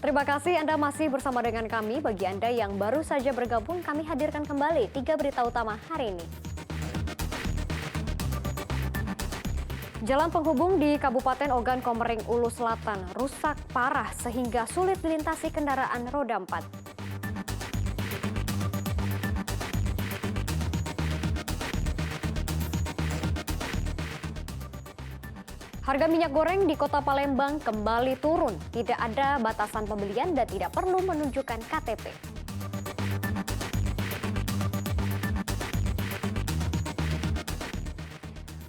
Terima kasih Anda masih bersama dengan kami. Bagi Anda yang baru saja bergabung, kami hadirkan kembali 3 berita utama hari ini. Jalan penghubung di Kabupaten Ogan Komering Ulu Selatan rusak parah sehingga sulit dilintasi kendaraan roda 4. Harga minyak goreng di Kota Palembang kembali turun. Tidak ada batasan pembelian dan tidak perlu menunjukkan KTP.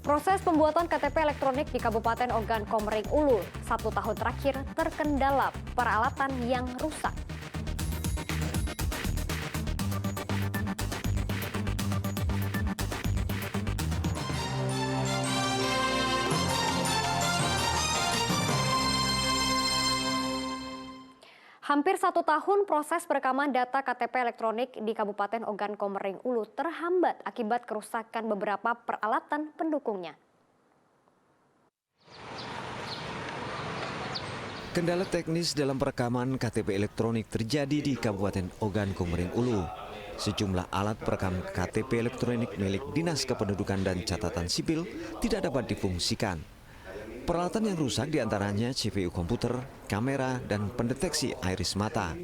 Proses pembuatan KTP elektronik di Kabupaten Ogan Komering Ulu 1 tahun terakhir terkendala peralatan yang rusak. Hampir 1 tahun proses perekaman data KTP elektronik di Kabupaten Ogan Komering Ulu terhambat akibat kerusakan beberapa peralatan pendukungnya. Kendala teknis dalam perekaman KTP elektronik terjadi di Kabupaten Ogan Komering Ulu. Sejumlah alat perekam KTP elektronik milik Dinas Kependudukan dan Catatan Sipil tidak dapat difungsikan. Peralatan yang rusak diantaranya CPU komputer, kamera, dan pendeteksi iris mata.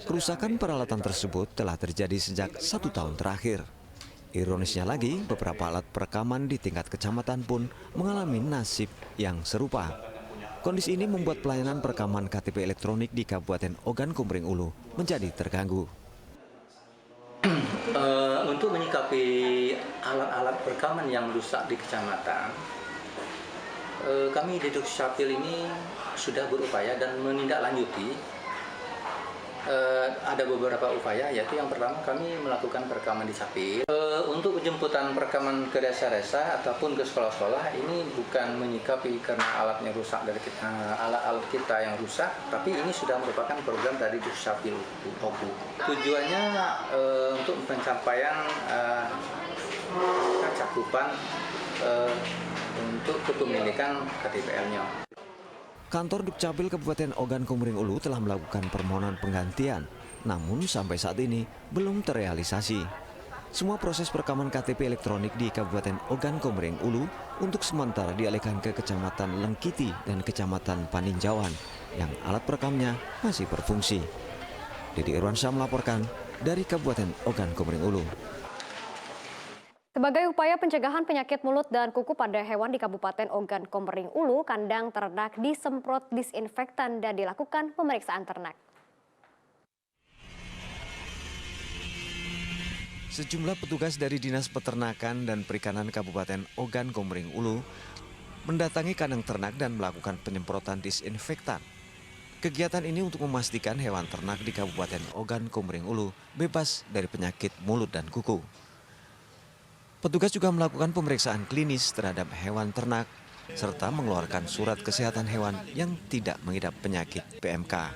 Kerusakan peralatan tersebut telah terjadi sejak 1 tahun terakhir. Ironisnya lagi, beberapa alat perekaman di tingkat kecamatan pun mengalami nasib yang serupa. Kondisi ini membuat pelayanan perekaman KTP elektronik di Kabupaten Ogan Komering Ulu menjadi terganggu. Untuk menyikapi alat-alat perekaman yang rusak di kecamatan, kami di Dukcapil ini sudah berupaya dan menindaklanjuti. Ada beberapa upaya, yaitu yang pertama kami melakukan perekaman di Capil. Untuk penjemputan perekaman ke desa-desa ataupun ke sekolah-sekolah ini bukan menyikapi karena alatnya rusak dari alat-alat kita yang rusak, tapi ini sudah merupakan program dari Dukcapil OGU. Tujuannya untuk pencapaian cakupan untuk kepemilikan KTPL-nya. Kantor Dukcapil Kabupaten Ogan Komering Ulu telah melakukan permohonan penggantian, namun sampai saat ini belum terrealisasi. Semua proses perekaman KTP elektronik di Kabupaten Ogan Komering Ulu untuk sementara dialihkan ke Kecamatan Lengkiti dan Kecamatan Paninjauan yang alat perekamnya masih berfungsi. Didi Irwansyah melaporkan dari Kabupaten Ogan Komering Ulu. Sebagai upaya pencegahan penyakit mulut dan kuku pada hewan di Kabupaten Ogan Komering Ulu, kandang ternak disemprot disinfektan dan dilakukan pemeriksaan ternak. Sejumlah petugas dari Dinas Peternakan dan Perikanan Kabupaten Ogan Komering Ulu mendatangi kandang ternak dan melakukan penyemprotan disinfektan. Kegiatan ini untuk memastikan hewan ternak di Kabupaten Ogan Komering Ulu bebas dari penyakit mulut dan kuku. Petugas juga melakukan pemeriksaan klinis terhadap hewan ternak serta mengeluarkan surat kesehatan hewan yang tidak mengidap penyakit PMK.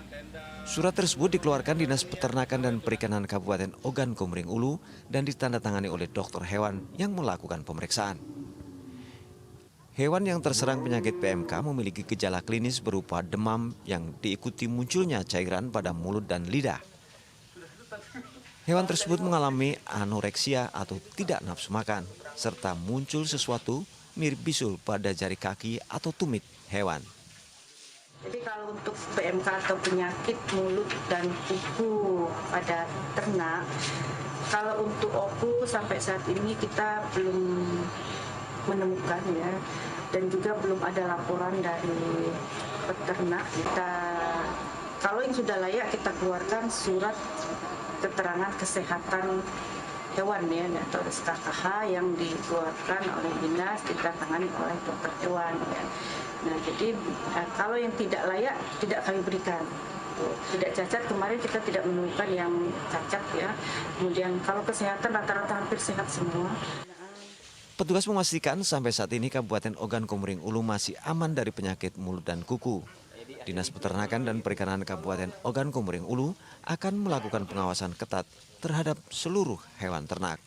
Surat tersebut dikeluarkan Dinas Peternakan dan Perikanan Kabupaten Ogan Komering Ulu dan ditandatangani oleh dokter hewan yang melakukan pemeriksaan. Hewan yang terserang penyakit PMK memiliki gejala klinis berupa demam yang diikuti munculnya cairan pada mulut dan lidah. Hewan tersebut mengalami anoreksia atau tidak nafsu makan, serta muncul sesuatu mirip bisul pada jari kaki atau tumit hewan. Jadi kalau untuk PMK atau penyakit mulut dan kuku pada ternak, kalau untuk OKU sampai saat ini kita belum menemukan ya, dan juga belum ada laporan dari peternak. Kalau yang sudah layak kita keluarkan surat keterangan kesehatan hewan ya, atau SKKH yang dikeluarkan oleh dinas, ditandatangani oleh dokter hewan ya. Nah, jadi kalau yang tidak layak tidak kami berikan. Tidak cacat, kemarin kita tidak menemukan yang cacat ya. Kemudian kalau kesehatan rata-rata hampir sehat semua. Petugas memastikan sampai saat ini Kabupaten Ogan Komering Ulu masih aman dari penyakit mulut dan kuku. Dinas Peternakan dan Perikanan Kabupaten Ogan Komering Ulu akan melakukan pengawasan ketat terhadap seluruh hewan ternak.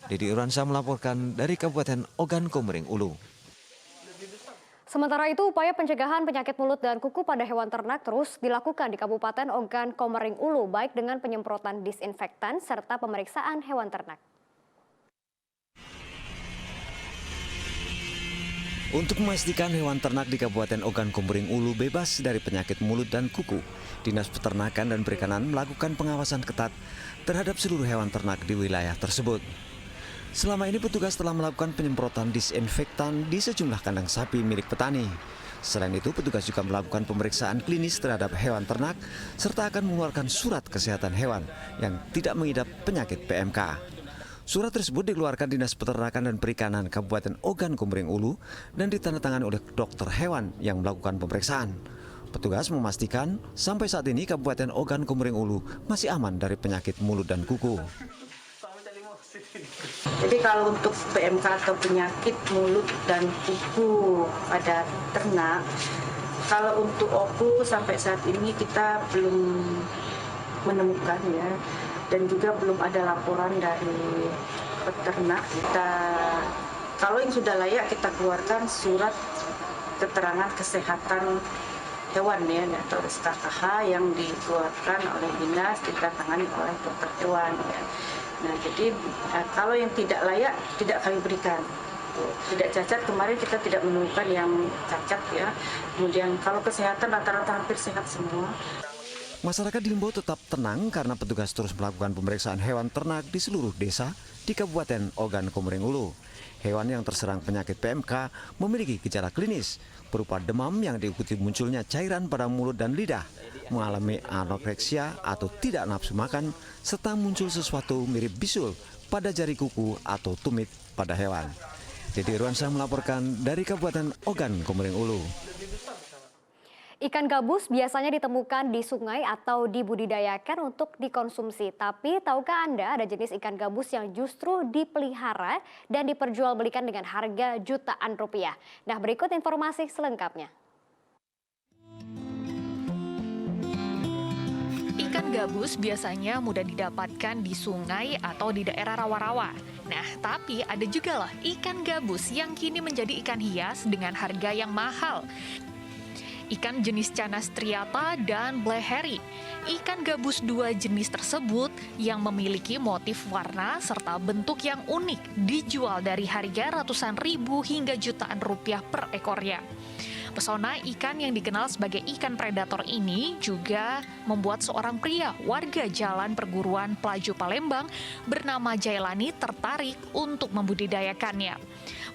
Didi Irwansyah melaporkan dari Kabupaten Ogan Komering Ulu. Sementara itu, upaya pencegahan penyakit mulut dan kuku pada hewan ternak terus dilakukan di Kabupaten Ogan Komering Ulu, baik dengan penyemprotan disinfektan serta pemeriksaan hewan ternak. Untuk memastikan hewan ternak di Kabupaten Ogan Komering Ulu bebas dari penyakit mulut dan kuku, Dinas Peternakan dan Perikanan melakukan pengawasan ketat terhadap seluruh hewan ternak di wilayah tersebut. Selama ini petugas telah melakukan penyemprotan disinfektan di sejumlah kandang sapi milik petani. Selain itu, petugas juga melakukan pemeriksaan klinis terhadap hewan ternak serta akan mengeluarkan surat kesehatan hewan yang tidak mengidap penyakit PMK. Surat tersebut dikeluarkan Dinas Peternakan dan Perikanan Kabupaten Ogan Komering Ulu dan ditandatangani oleh dokter hewan yang melakukan pemeriksaan. Petugas memastikan sampai saat ini Kabupaten Ogan Komering Ulu masih aman dari penyakit mulut dan kuku. Jadi kalau untuk PMK atau penyakit mulut dan kuku pada ternak, kalau untuk oku sampai saat ini kita belum menemukan ya, dan juga belum ada laporan dari peternak. Kalau yang sudah layak kita keluarkan surat keterangan kesehatan hewan ya, atau SKKH yang dikeluarkan oleh dinas, ditandatangani oleh dokter hewan ya. Nah, jadi kalau yang tidak layak tidak kami berikan. Tidak cacat, kemarin kita tidak menemukan yang cacat ya. Kemudian kalau kesehatan rata-rata hampir sehat semua. Masyarakat diimbau tetap tenang karena petugas terus melakukan pemeriksaan hewan ternak di seluruh desa di Kabupaten Ogan Komering Ulu. Hewan yang terserang penyakit PMK memiliki gejala klinis berupa demam yang diikuti munculnya cairan pada mulut dan lidah, mengalami anoreksia atau tidak nafsu makan, serta muncul sesuatu mirip bisul pada jari kuku atau tumit pada hewan. Dedy Irwansyah melaporkan dari Kabupaten Ogan Komering Ulu. Ikan gabus biasanya ditemukan di sungai atau dibudidayakan untuk dikonsumsi. Tapi tahukah Anda ada jenis ikan gabus yang justru dipelihara dan diperjualbelikan dengan harga jutaan rupiah? Nah, berikut informasi selengkapnya. Ikan gabus biasanya mudah didapatkan di sungai atau di daerah rawa-rawa. Nah, tapi ada juga loh ikan gabus yang kini menjadi ikan hias dengan harga yang mahal. Ikan jenis canas striata dan bleheri. Ikan gabus dua jenis tersebut yang memiliki motif warna serta bentuk yang unik dijual dari harga ratusan ribu hingga jutaan rupiah per ekornya. Pesona ikan yang dikenal sebagai ikan predator ini juga membuat seorang pria warga Jalan Perguruan Pelaju Palembang bernama Jailani tertarik untuk membudidayakannya.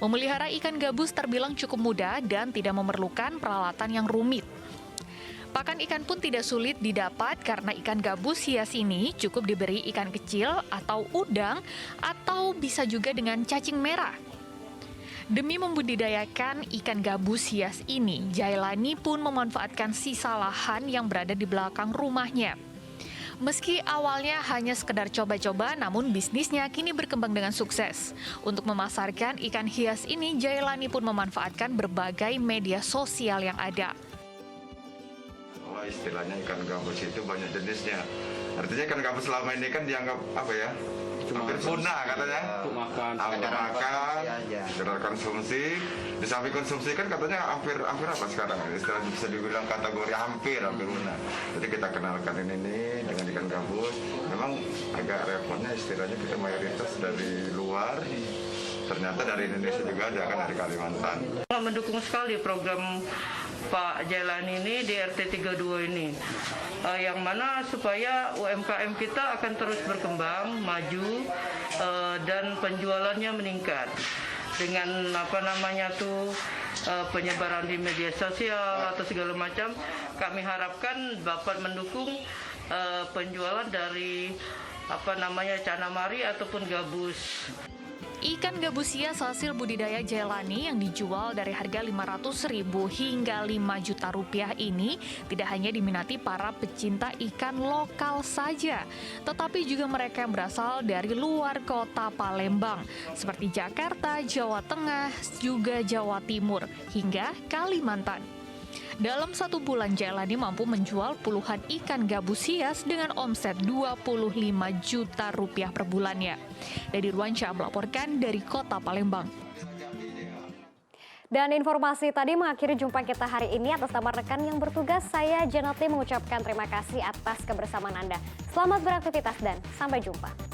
Memelihara ikan gabus terbilang cukup mudah dan tidak memerlukan peralatan yang rumit. Pakan ikan pun tidak sulit didapat karena ikan gabus hias ini cukup diberi ikan kecil atau udang atau bisa juga dengan cacing merah. Demi membudidayakan ikan gabus hias ini, Jailani pun memanfaatkan sisa lahan yang berada di belakang rumahnya. Meski awalnya hanya sekedar coba-coba, namun bisnisnya kini berkembang dengan sukses. Untuk memasarkan ikan hias ini, Jailani pun memanfaatkan berbagai media sosial yang ada. Istilahnya ikan gabus itu banyak jenisnya. Artinya ikan gabus selama ini kan dianggap apa ya? Hampir punah katanya. Untuk makan, sekedar konsumsi. Di samping konsumsi kan katanya hampir apa sekarang? Istilahnya bisa dibilang kategori hampir punah. Jadi kita kenalkan ini dengan ikan gabus. Memang agak repotnya istilahnya kita mayoritas dari luar. Ternyata dari Indonesia juga ada, kan dari Kalimantan. Mendukung sekali program Pak Jailani ini di RT 32 ini, yang mana supaya UMKM kita akan terus berkembang, maju, dan penjualannya meningkat dengan penyebaran di media sosial atau segala macam. Kami harapkan dapat mendukung penjualan dari canamari ataupun gabus. Ikan gabus hias hasil budidaya Jailani yang dijual dari harga 500.000 hingga 5 juta rupiah ini tidak hanya diminati para pecinta ikan lokal saja, tetapi juga mereka yang berasal dari luar kota Palembang, seperti Jakarta, Jawa Tengah, juga Jawa Timur, hingga Kalimantan. Dalam satu bulan, Jailani mampu menjual puluhan ikan gabus hias dengan omset 25 juta rupiah per bulannya. Dedy Irwansyah melaporkan dari Kota Palembang. Dan informasi tadi mengakhiri jumpa kita hari ini. Atas nama rekan yang bertugas, saya Janati mengucapkan terima kasih atas kebersamaan Anda. Selamat beraktivitas dan sampai jumpa.